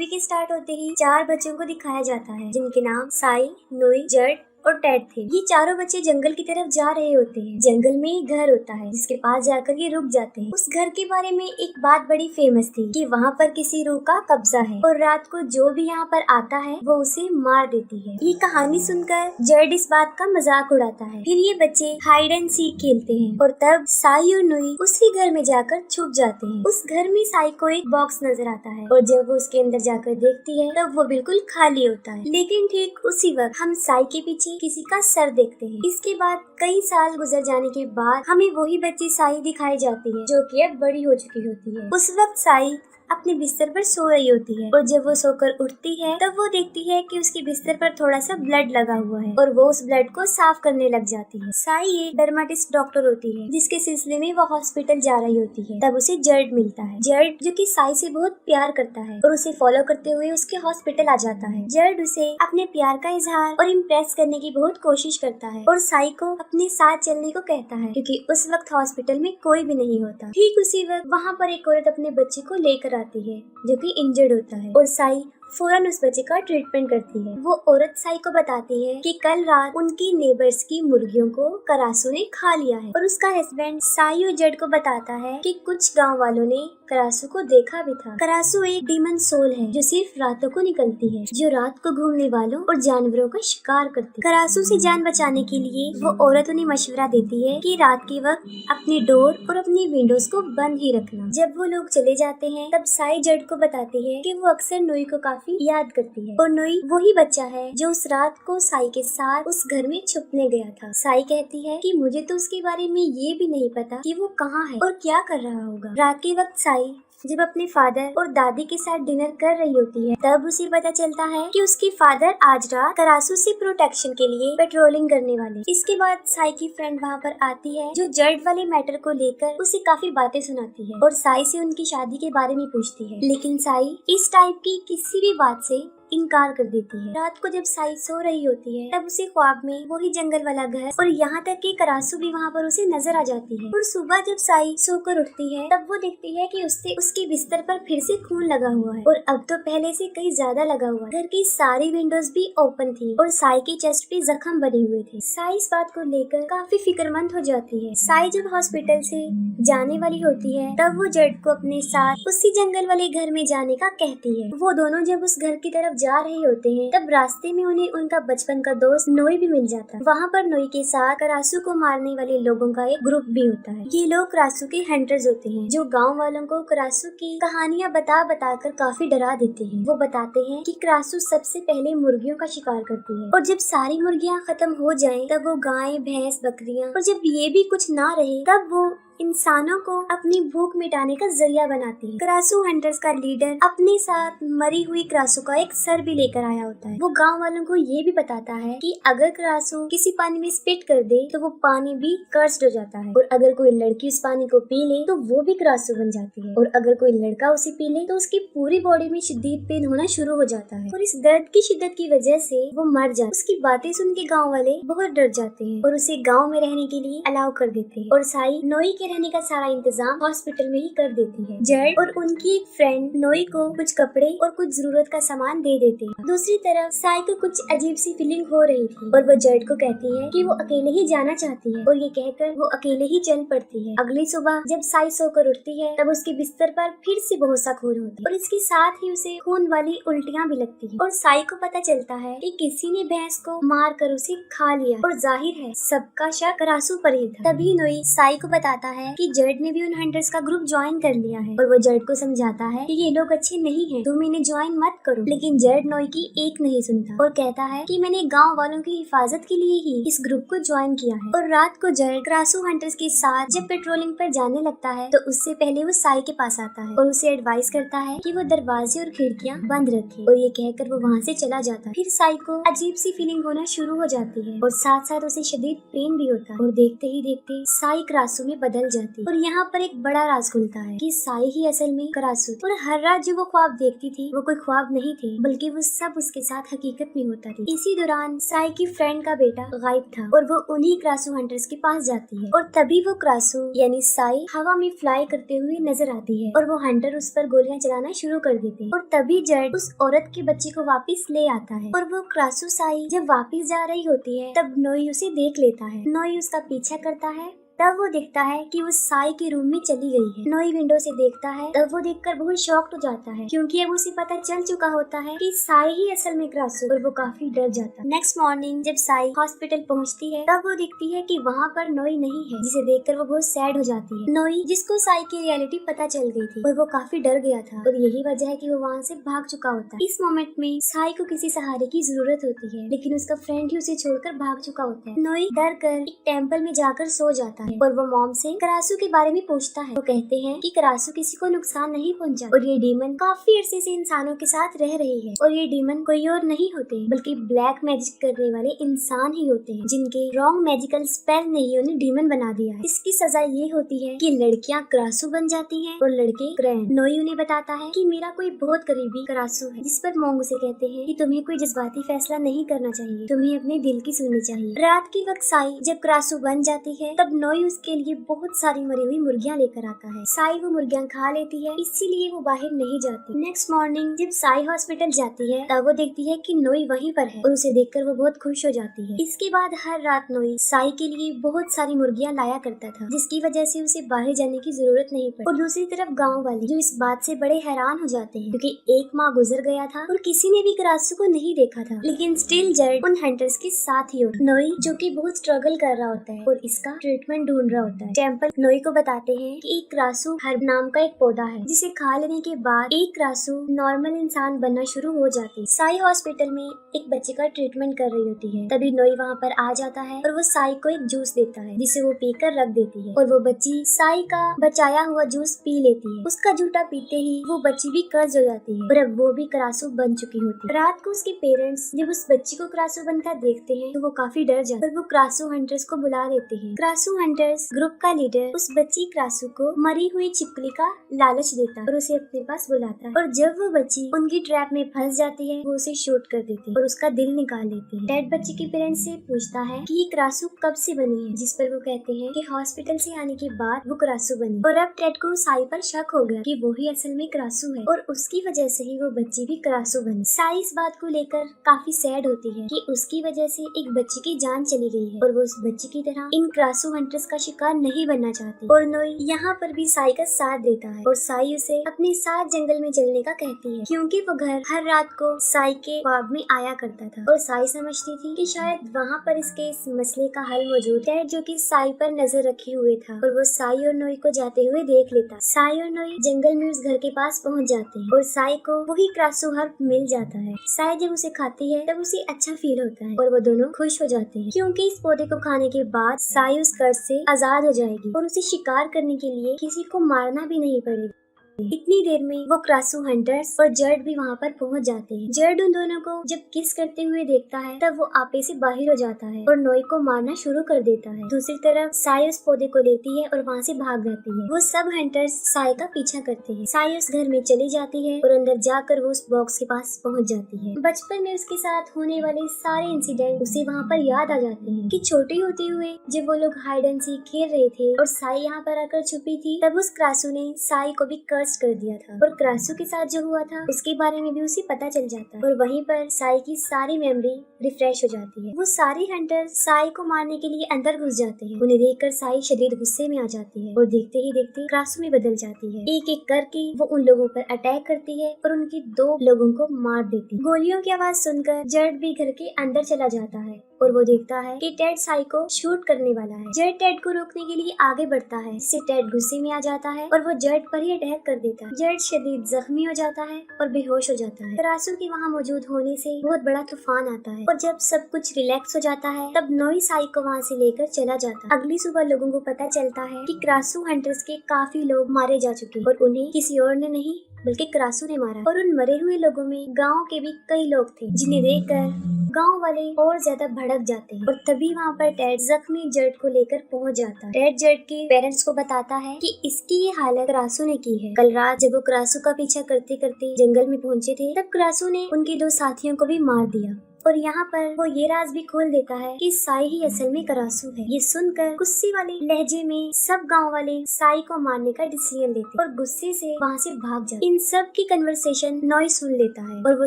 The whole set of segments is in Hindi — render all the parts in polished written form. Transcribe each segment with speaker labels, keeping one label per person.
Speaker 1: के स्टार्ट होते ही 4 बच्चों को दिखाया जाता है जिनके नाम साई, नोई, जर्ड और टेड थे। ये चारों बच्चे जंगल की तरफ जा रहे होते हैं। जंगल में एक घर होता है जिसके पास जाकर ये रुक जाते हैं। उस घर के बारे में एक बात बड़ी फेमस थी कि वहाँ पर किसी रूह का कब्जा है और रात को जो भी यहाँ पर आता है वो उसे मार देती है। ये कहानी सुनकर जर्ड इस बात का मजाक उड़ाता है। फिर ये बच्चे हाइड एंड सीक खेलते हैं और तब साई और नोई उसी घर में जाकर छुप जाते हैं। उस घर में साई को एक बॉक्स नजर आता है और जब वो उसके अंदर जाकर देखती है तब वो बिल्कुल खाली होता है। लेकिन ठीक उसी वक्त हम साई के पीछे किसी का सर देखते हैं। इसके बाद कई साल गुजर जाने के बाद हमें वही बच्ची साई दिखाई जाती है जो कि अब बड़ी हो चुकी होती है। उस वक्त साई अपने बिस्तर पर सो रही होती है और जब वो सोकर उठती है तब वो देखती है कि उसके बिस्तर पर थोड़ा सा ब्लड लगा हुआ है और वो उस ब्लड को साफ करने लग जाती है। साई एक डर्माटिस्ट डॉक्टर होती है जिसके सिलसिले में वो हॉस्पिटल जा रही होती है। तब उसे जर्ड मिलता है। जर्ड जो कि साई से बहुत प्यार करता है और उसे फॉलो करते हुए उसके हॉस्पिटल आ जाता है। जर्ड उसे अपने प्यार का इजहार और इम्प्रेस करने की बहुत कोशिश करता है और साई को अपने साथ चलने को कहता है क्योंकि उस वक्त हॉस्पिटल में कोई भी नहीं होता। ठीक उसी वक्त वहाँ पर एक औरत अपने बच्चे को लेकर आती है जो कि इंजर्ड होता है और साई फौरन उस बच्चे का ट्रीटमेंट करती है। वो औरत साई को बताती है कि कल रात उनकी नेबर्स की मुर्गियों को करासू ने खा लिया है और उसका हस्बैंड साई और जर्ड को बताता है कि कुछ गांव वालों ने करासू को देखा भी था। करासू एक डीमन सोल है जो सिर्फ रातों को निकलती है, जो रात को घूमने वालों और जानवरों का शिकार करती है। करासू से जान बचाने के लिए वो औरत उन्हें मशवरा देती है कि रात के वक्त अपनी डोर और अपनी विंडोज को बंद ही रखना। जब वो लोग चले जाते हैं तब साई जर्ड को बताती है कि वो अक्सर नोई को काफी याद करती है और नोई वही बच्चा है जो उस रात को साई के साथ उस घर में छुपने गया था। साई कहती है कि मुझे तो उसके बारे में ये भी नहीं पता कि वो कहाँ है और क्या कर रहा होगा। रात के वक्त साई जब अपने फादर और दादी के साथ डिनर कर रही होती है तब उसे पता चलता है कि उसके फादर आज रात करासू से प्रोटेक्शन के लिए पेट्रोलिंग करने वाले। इसके बाद साई की फ्रेंड वहाँ पर आती है जो जर्ड वाले मैटर को लेकर उसे काफी बातें सुनाती है और साई से उनकी शादी के बारे में पूछती है। लेकिन साई इस टाइप की किसी भी बात से इनकार कर देती है। रात को जब साई सो रही होती है तब उसे ख्वाब में वही जंगल वाला घर और यहाँ तक कि करासू भी वहाँ पर उसे नजर आ जाती है। और सुबह जब साई सोकर उठती है तब वो देखती है कि उसके बिस्तर पर फिर से खून लगा हुआ है और अब तो पहले से कहीं ज्यादा लगा हुआ है। घर की सारी विंडोज भी ओपन थी और साई के चेस्ट पे जख्म बने हुए थे। साई इस बात को लेकर काफी फिक्रमंद हो जाती है। साई जब हॉस्पिटल से जाने वाली होती है तब वो जर्ड को अपने साथ उसी जंगल वाले घर में जाने का कहती है। वो दोनों जब उस घर की तरफ जा रहे होते हैं तब रास्ते में उन्हें उनका बचपन का दोस्त नोई भी मिल जाता है। वहाँ पर नोई के साथ करासू को मारने वाले लोगों का एक ग्रुप भी होता है। ये लोग करासू के हंटर्स होते हैं जो गांव वालों को करासू की कहानियाँ बता कर काफी डरा देते हैं। वो बताते हैं कि करासू सबसे पहले मुर्गियों का शिकार करती है और जब सारी मुर्गियाँ खत्म हो जाएं तब वो गाय, भैंस, बकरियाँ और जब ये भी कुछ ना रहे तब वो इंसानों को अपनी भूख मिटाने का जरिया बनाती है। करासू हंटर्स का लीडर अपने साथ मरी हुई करासू का एक सर भी लेकर आया होता है। वो गांव वालों को ये भी बताता है कि अगर करासू किसी पानी में स्पिट कर दे तो वो पानी भी कर्स्ड हो जाता है और अगर कोई लड़की उस पानी को पी ले तो वो भी करासू बन जाती है और अगर कोई लड़का उसे पी ले तो उसकी पूरी बॉडी में शदीद पेन होना शुरू हो जाता है और इस दर्द की शिद्दत की वजह से वो मर जाता है। उसकी बातें सुन के गाँव वाले बहुत डर जाते हैं और उसे गाँव में रहने के लिए अलाउ कर देते हैं और साई नोई के रहने का सारा इंतजाम हॉस्पिटल में ही कर देती है। जर्ड और उनकी एक फ्रेंड नोई को कुछ कपड़े और कुछ जरूरत का सामान दे देते हैं। दूसरी तरफ साई को कुछ अजीब सी फीलिंग हो रही थी और वो जर्ड को कहती है कि वो अकेले ही जाना चाहती है और ये कहकर वो अकेले ही चल पड़ती है। अगली सुबह जब साई सोकर उठती है तब उसके बिस्तर पर फिर से बहुत सा खून होता है और इसके साथ ही उसे खून वाली उल्टियाँ भी लगती है और साई को पता चलता है कि किसी ने भैंस को मार कर उसे खा लिया और जाहिर है सबका शक करासू पर ही था। तभी नोई साई को बताता है कि जर्ड ने भी उन हंटर्स का ग्रुप ज्वाइन कर लिया है और वो जर्ड को समझाता है कि ये लोग अच्छे नहीं हैं, तुम इन्हें ज्वाइन मत करो। लेकिन जर्ड नोई की एक नहीं सुनता और कहता है कि मैंने गांव वालों की हिफाजत के लिए ही इस ग्रुप को ज्वाइन किया है। और रात को जर्ड करासू हंटर्स के साथ जब पेट्रोलिंग पर जाने लगता है तो उससे पहले वो साई के पास आता है और उसे एडवाइस करता है कि वो दरवाजे और खिड़कियाँ बंद रखे और ये कहकर वो वहाँ से चला जाता है। फिर साई को अजीब सी फीलिंग होना शुरू हो जाती है और साथ साथ उसे शदीद पेन भी होता है और देखते ही देखते साई करासू में बदल बदल जाती है और यहाँ पर एक बड़ा राज खुलता है कि साई ही असल में करासू थी और हर रात जो वो ख्वाब देखती थी वो कोई ख्वाब नहीं थे बल्कि वो सब उसके साथ हकीकत में होता थी। इसी दौरान साई की फ्रेंड का बेटा गायब था और वो उन्हीं क्रासू हंटर्स के पास जाती है और तभी वो क्रासू यानी साई हवा में फ्लाई करते हुए नजर आती है और वो हंटर उस पर गोलियां चलाना शुरू कर देते हैं और तभी जड उस औरत के बच्चे को वापस ले आता है और वो क्रासू साई जब वापस जा रही होती है तब नोई उसे देख लेता है। नोई उसका पीछा करता है तब वो देखता है कि वो साई के रूम में चली गई है। नोई विंडो से देखता है तब वो देखकर बहुत शॉक्ड हो जाता है क्योंकि अब उसे पता चल चुका होता है कि साई ही असल में क्रासू और वो काफी डर जाता है। नेक्स्ट मॉर्निंग जब साई हॉस्पिटल पहुंचती है तब वो देखती है कि वहाँ पर नोई नहीं है जिसे देखकर वो बहुत सैड हो जाती है। नोई जिसको साई की रियलिटी पता चल गई थी और वो काफी डर गया था और यही वजह है कि वो वहाँ से भाग चुका होता है। इस मोमेंट में साई को किसी सहारे की जरूरत होती है लेकिन उसका फ्रेंड ही उसे छोड़कर भाग चुका होता है। नोई डर कर एक टेम्पल में जाकर सो जाता है और वो मॉम से करासू के बारे में पूछता है। वो कहते हैं कि करासू किसी को नुकसान नहीं पहुंचा और ये डीमन काफी अरसे से इंसानों के साथ रह रही है और ये डीमन कोई और नहीं होते बल्कि ब्लैक मैजिक करने वाले इंसान ही होते हैं जिनके रॉन्ग मैजिकल स्पेल ने ही उन्हें डीमन बना दिया है। इसकी सजा ये होती है कि लड़कियां करासू बन जाती हैं और लड़के क्रैन। नोई उन्हें बताता है कि मेरा कोई बहुत करीबी करासू है जिस पर मोंग उसे कहते हैं कि तुम्हें कोई जज्बाती फैसला नहीं करना चाहिए, तुम्हें अपने दिल की सुननी चाहिए। रात के वक्त साई जब करासू बन जाती है तब नोई उसके लिए बहुत सारी मरी हुई मुर्गियां लेकर आता है। साई वो मुर्गियां खा लेती है इसीलिए वो बाहर नहीं जाती। नेक्स्ट मॉर्निंग जब साई हॉस्पिटल जाती है तब वो देखती है कि नोई वहीं पर है और उसे देखकर वो बहुत खुश हो जाती है। इसके बाद हर रात नोई साई के लिए बहुत सारी मुर्गियां लाया करता था जिसकी वजह से उसे बाहर जाने की जरूरत नहीं पड़ी। और दूसरी तरफ गाँव वाले जो इस बात से बड़े हैरान हो जाते हैं क्योंकि एक माह गुजर गया था और किसी ने भी करासू को नहीं देखा था लेकिन स्टिल जड उन हंटर्स के साथ ही होता। नोई जो कि बहुत स्ट्रगल कर रहा होता है और इसका ट्रीटमेंट ढूंढ रहा होता है। टेम्पल नोई को बताते हैं कि एक क्रासू हर्ब नाम का एक पौधा है जिसे खा लेने के बाद एक क्रासू नॉर्मल इंसान बनना शुरू हो जाती है। साई हॉस्पिटल में एक बच्चे का ट्रीटमेंट कर रही होती है तभी नोई वहाँ पर आ जाता है और वो साई को एक जूस देता है जिसे वो पीकर रख देती है और वो बच्ची साई का बचाया हुआ जूस पी लेती है। उसका जूठा पीते ही वो बच्ची भी कर्ज हो जाती है और अब वो भी क्रासू बन चुकी होती है। रात को उसके पेरेंट्स जब उस बच्ची को क्रासू बनता देखते हैं तो वो काफी डर जाते हैं और वो क्रासू हंटर्स को बुला देते हैं। क्रासू हंटर्स ग्रुप का लीडर उस बच्ची क्रासू को मरी हुई छिपकली का लालच देता है और उसे अपने पास बुलाता है और जब वो बच्ची उनकी ट्रैप में फंस जाती है वो उसे शूट कर देती है और उसका दिल निकाल लेती है। डेड बच्ची के पेरेंट्स से पूछता है कि ये क्रासू कब से बनी है जिस पर वो कहते हैं कि हॉस्पिटल से आने के बाद वो क्रासू बनी और अब टेड को साई पर शक हो गया कि वो ही असल में क्रासू है और उसकी वजह से ही वो बच्ची भी क्रासू बनी। साई इस बात को लेकर काफी सैड होती है कि उसकी वजह से एक बच्ची की जान चली गई है और वो उस बच्ची की तरह इन क्रासू हंटर्स का शिकार नहीं बनना चाहती। और नोई यहाँ पर भी साई का साथ देता है और साई उसे अपने साथ जंगल में चलने का कहती है क्योंकि वो घर हर रात को साई के ख्वाब में आया करता था और साई समझती थी कि शायद वहाँ पर इसके इस मसले का हल मौजूद है जो कि साई पर नजर रखे हुए था और वो साई और नोई को जाते हुए देख लेता। साई और नोई जंगल में उस घर के पास पहुँच जाते हैं और साई को वही क्रासू हर्ब मिल जाता है। साई जब उसे खाती है तब उसे अच्छा फील होता है और वो दोनों खुश हो जाते हैं क्योंकि इस पौधे को खाने के बाद साई उस कर्ज से आजाद हो जाएगी और उसे शिकार करने के लिए किसी को मारना भी नहीं पड़ेगा। इतनी देर में वो क्रासू हंटर्स और जर्ड भी वहाँ पर पहुँच जाते हैं। जर्ड उन दोनों को जब किस करते हुए देखता है तब वो आपे से बाहर हो जाता है और नोई को मारना शुरू कर देता है। दूसरी तरफ साई उस पौधे को लेती है और वहाँ से भाग जाती है। वो सब हंटर्स साई का पीछा करते हैं। साई उस घर में चली जाती है और अंदर जाकर वो उस बॉक्स के पास पहुँच जाती है। बचपन में उसके साथ होने वाले सारे इंसिडेंट उसे वहाँ पर याद आ जाते हैं कि छोटी होते हुए जब वो लोग हाइड एंड सीक खेल रहे थे और साई यहाँ पर आकर छुपी थी तब उस क्रासू ने साई को भी कर दिया था और क्रासू के साथ जो हुआ था उसके बारे में भी उसे पता चल जाता है और वहीं पर साई की सारी मेमोरी रिफ्रेश हो जाती है। वो सारे हंटर साई को मारने के लिए अंदर घुस जाते हैं। उन्हें देखकर साई शदीद गुस्से में आ जाती है और देखते ही देखते क्रासू में बदल जाती है। एक एक करके वो उन लोगों पर अटैक करती है और उनके 2 लोगों को मार देती है। गोलियों की आवाज सुनकर जर्ड भी घर के अंदर चला जाता है और वो देखता है कि टेड साई को शूट करने वाला है। जर्ड टेड को रोकने के लिए आगे बढ़ता है जिससे टेड गुस्से में आ जाता है और वो जर्ड पर ही अटैक कर देता है। जर्ड शदीद जख्मी हो जाता है और बेहोश हो जाता है। क्रासू के वहाँ मौजूद होने से बहुत बड़ा तूफान आता है और जब सब कुछ रिलैक्स हो जाता है तब नोई साई को वहाँ से लेकर चला जाता है। अगली सुबह लोगों को पता चलता है कि क्रासू हंटर्स के काफी लोग मारे जा चुके हैं और उन्हें किसी और ने नहीं बल्कि क्रासू ने मारा और उन मरे हुए लोगों में गाँव के भी कई लोग थे जिन्हें देखकर गांव वाले और ज्यादा भड़क जाते हैं और तभी वहाँ पर टेड जख्मी जर्ड को लेकर पहुँच जाता है। टेड जर्ड के पेरेंट्स को बताता है कि इसकी ये हालत क्रासू ने की है। कल रात जब वो क्रासू का पीछा करते करते जंगल में पहुँचे थे तब क्रासू ने उनके 2 साथियों को भी मार दिया और यहाँ पर वो ये राज भी खोल देता है कि साई ही असल में क्रासू है। ये सुनकर गुस्से वाले लहजे में सब गांव वाले साई को मारने का डिसीजन लेते और गुस्से से वहाँ से भाग जाते। इन सब की कन्वर्सेशन नॉय सुन लेता है और वो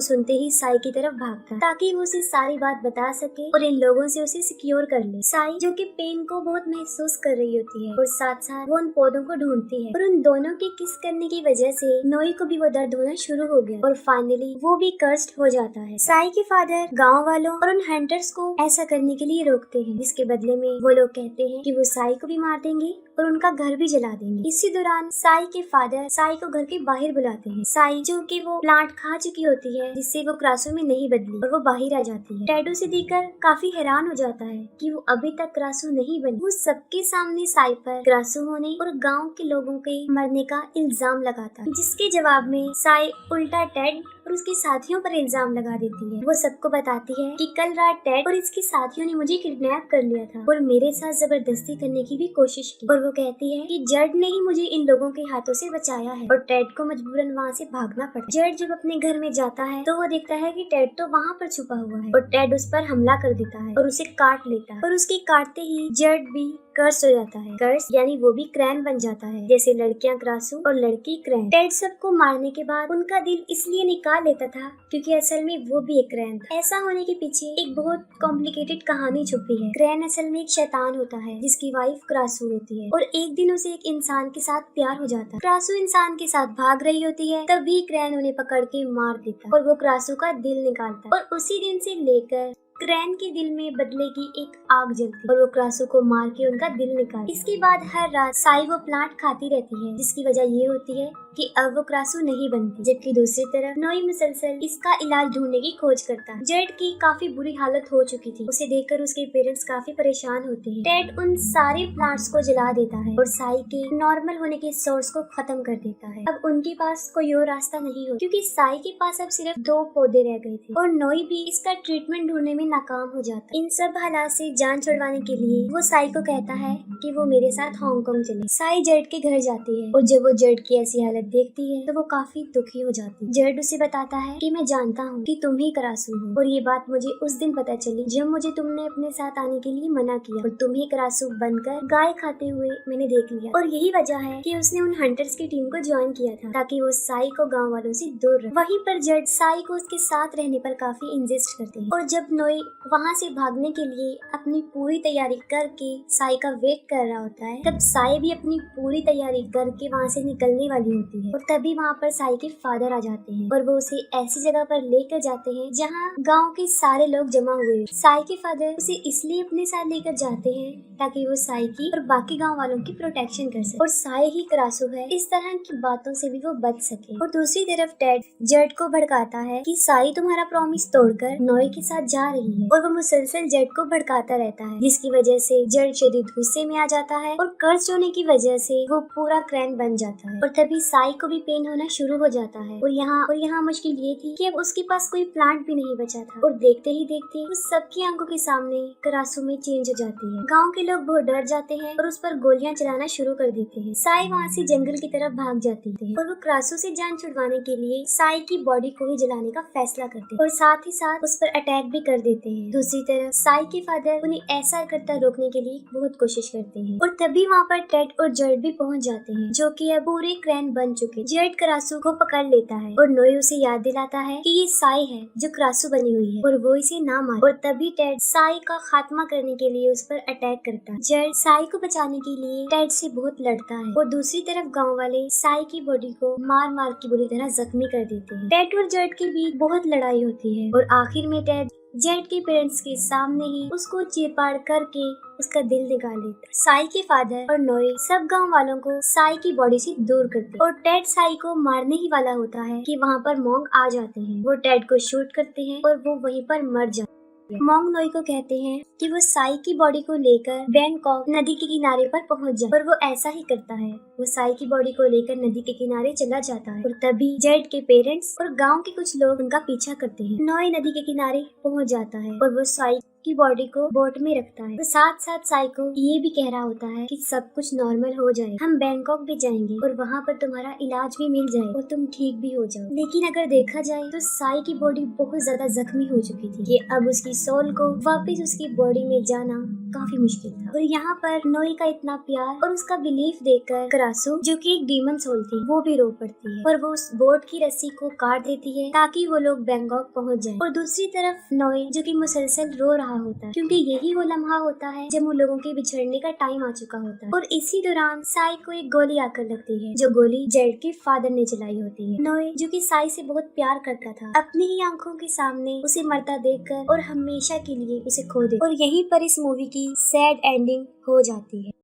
Speaker 1: सुनते ही साई की तरफ भागता है ताकि वो उसे सारी बात बता सके और इन लोगों से उसे सिक्योर कर ले। साई जो कि पेन को बहुत महसूस कर रही होती है और साथ साथ वो उन पौधों को ढूंढती है और उन दोनों के किस करने की वजह से नॉय को भी वो दर्द होना शुरू हो गया और फाइनली वो भी कर्स्ड हो जाता है। साई के फादर गांव वालों और उन हंटर्स को ऐसा करने के लिए रोकते हैं जिसके बदले में वो लोग कहते हैं कि वो साई को भी मार देंगे और उनका घर भी जला देंगे। इसी दौरान साई के फादर साई को घर के बाहर बुलाते हैं। साई जो कि वो प्लांट खा चुकी होती है जिससे वो क्रासू में नहीं बदली और वो बाहर आ जाती है। टेड उसे देखकर काफी हैरान हो जाता है कि वो अभी तक क्रासू नहीं बनी। वो सबके सामने साई पर क्रासू होने और गाँव के लोगों के मरने का इल्जाम लगाता है जिसके जवाब में साई उल्टा टेड और उसके साथियों पर इल्जाम लगा देती है। वो सबको बताती है कि कल रात टेड और इसके साथियों ने मुझे किडनैप कर लिया था और मेरे साथ जबरदस्ती करने की भी कोशिश की और वो कहती है कि जर्ड ने ही मुझे इन लोगों के हाथों से बचाया है और टेड को मजबूरन वहाँ से भागना पड़ा। जर्ड जब अपने घर में जाता है तो वो देखता है कि टेड तो वहाँ पर छुपा हुआ है और टेड उस पर हमला कर देता है और उसे काट लेता है और उसके काटते ही जर्ड भी कर्स हो जाता है। कर्स यानी वो भी क्रैन बन जाता है जैसे लड़कियां क्रासू और लड़की क्रैन। टेड सबको मारने के बाद उनका दिल इसलिए निकाल लेता था क्योंकि असल में वो भी एक क्रैन था। ऐसा होने के पीछे एक बहुत कॉम्प्लिकेटेड कहानी छुपी है। क्रैन असल में एक शैतान होता है जिसकी वाइफ क्रासू होती है और एक दिन उसे एक इंसान के साथ प्यार हो जाता है। क्रासू इंसान के साथ भाग रही होती है तभी क्रैन उन्हें पकड़ के मार देता और वो क्रासू का दिल निकालता है और उसी दिन से लेकर क्रैन के दिल में बदले की एक आग जलती और वो क्रासू को मार के उनका दिल निकाल। इसके बाद हर रात साई वो प्लांट खाती रहती है जिसकी वजह ये होती है कि अब वो क्रासू नहीं बनती। जबकि दूसरी तरफ नोई मुसलसल इसका इलाज ढूंढने की खोज करता है। जेड की काफी बुरी हालत हो चुकी थी। उसे देखकर उसके पेरेंट्स काफी परेशान होते हैं। टेड उन सारे प्लांट्स को जला देता है और साई के नॉर्मल होने के सोर्स को खत्म कर देता है। अब उनके पास कोई और रास्ता नहीं हो क्योंकि साई के पास अब सिर्फ 2 पौधे रह गए थे और नोई भी इसका ट्रीटमेंट ढूंढने में नाकाम हो जाता। इन सब हालात से जान छुड़वाने के लिए वो साई को कहता है कि वो मेरे साथ हांगकांग चले। साई जर्ड के घर जाती है और जब वो जर्ड की ऐसी हालत देखती है तो वो काफी दुखी हो जाती है। जर्ड उसे बताता है कि मैं जानता हूँ कि तुम ही क्रासू हो और ये बात मुझे उस दिन पता चली जब मुझे तुमने अपने साथ आने के लिए मना किया और तुम ही क्रासू बनकर गाय खाते हुए मैंने देख लिया और यही वजह है कि उसने उन हंटर्स की टीम को ज्वाइन किया था ताकि वो साई को गाँव वालों से दूर रहे। वहीं पर जर्ड साई को उसके साथ रहने पर काफी इंसिस्ट करते हैं और जब नोई वहाँ से भागने के लिए अपनी पूरी तैयारी करके साई का वेट कर रहा होता है तब साई भी अपनी पूरी तैयारी करके वहाँ से निकलने वाली होती है और तभी वहाँ पर साई के फादर आ जाते हैं और वो उसे ऐसी जगह पर लेकर जाते हैं जहाँ गांव के सारे लोग जमा हुए। साई के फादर उसे इसलिए अपने साथ लेकर जाते हैं ताकि वो साई की और बाकी गांव वालों की प्रोटेक्शन कर सके और साई ही क्रासू है इस तरह की बातों से भी वो बच सके। और दूसरी तरफ टेड जर्ड को भड़काता है कि साई तुम्हारा प्रॉमिस तोड़कर नोई के साथ जा रही है और वो मुसलसल जर्ड को भड़काता रहता है जिसकी वजह से जर्ड शदीद गुस्से में आ जाता है और कर्ज होने की वजह से वो पूरा क्रैन बन जाता है और तभी साई को भी पेन होना शुरू हो जाता है। और यहाँ मुश्किल ये थी कि अब उसके पास कोई प्लांट भी नहीं बचा था और देखते ही देखते उस सबकी आंखों के सामने क्रासू में चेंज हो जाती है। गांव के लोग बहुत डर जाते हैं और उस पर गोलियां चलाना शुरू कर देते हैं। साई वहाँ से जंगल की तरफ भाग जाती है और वो क्रासू से जान छुड़वाने के लिए साई की बॉडी को ही जलाने का फैसला करते हैं और साथ ही साथ उस पर अटैक भी कर देते हैं। दूसरी तरफ साई के फादर उन्हें ऐसा करता रोकने के लिए बहुत कोशिश करते हैं और तभी वहाँ पर टेड और जर्ड भी पहुँच जाते हैं जो कि अब पूरे क्रैन बन चुके। जर्ड क्रासू को पकड़ लेता है और नोई उसे याद दिलाता है कि ये साई है जो क्रासू बनी हुई है और वो इसे ना मारे और तभी टेड साई का खात्मा करने के लिए उस पर अटैक करता है। जर्ड साई को बचाने के लिए टेड से बहुत लड़ता है और दूसरी तरफ गांव वाले साई की बॉडी को मार मार के बुरी तरह जख्मी कर देते हैं। टेड और जर्ड के बीच बहुत लड़ाई होती है और आखिर में टेड जेड के पेरेंट्स के सामने ही उसको चीरपाड़ करके उसका दिल निकाल लेता। साई के फादर और नोए सब गांव वालों को साई की बॉडी से दूर करते और टेड साई को मारने ही वाला होता है कि वहाँ पर मॉन्ग आ जाते हैं। वो टेड को शूट करते हैं और वो वहीं पर मर जाते। है। मोंग नोई को कहते हैं कि वो साई की बॉडी को लेकर बैंकॉक नदी के किनारे पर पहुंच जाए और वो ऐसा ही करता है। वो साई की बॉडी को लेकर नदी के किनारे चला जाता है और तभी जेड के पेरेंट्स और गांव के कुछ लोग उनका पीछा करते हैं। नोई नदी के किनारे पहुंच जाता है और वो साई की बॉडी को बोट में रखता है। तो साथ साथ साई को ये भी कह रहा होता है कि सब कुछ नॉर्मल हो जाए, हम बैंकॉक भी जाएंगे और वहाँ पर तुम्हारा इलाज भी मिल जाए और तुम ठीक भी हो जाओ। लेकिन अगर देखा जाए तो साई की बॉडी बहुत ज्यादा जख्मी हो चुकी थी कि अब उसकी सोल को वापस उसकी बॉडी में जाना काफी मुश्किल था। और यहाँ पर नोई का इतना प्यार और उसका बिलीफ देखकर करासू, जो कि एक डीमन सोल थी, वो भी रो पड़ती है और वो उस बोट की रस्सी को काट देती है ताकि वो लोग बैंकॉक पहुँच जाए। और दूसरी तरफ नोई, जो कि मुसलसल रो रहा होता है क्योंकि यही वो लम्हा होता है जब उन लोगों के बिछड़ने का टाइम आ चुका होता है। और इसी दौरान साई को एक गोली आकर लगती है, जो गोली जेड के फादर ने चलाई होती है। नोई, जो कि साई से बहुत प्यार करता था, अपनी ही आंखों के सामने उसे मरता देखकर और हमेशा के लिए उसे खो दे। और यहीं पर इस मूवी की सैड एंडिंग हो जाती है।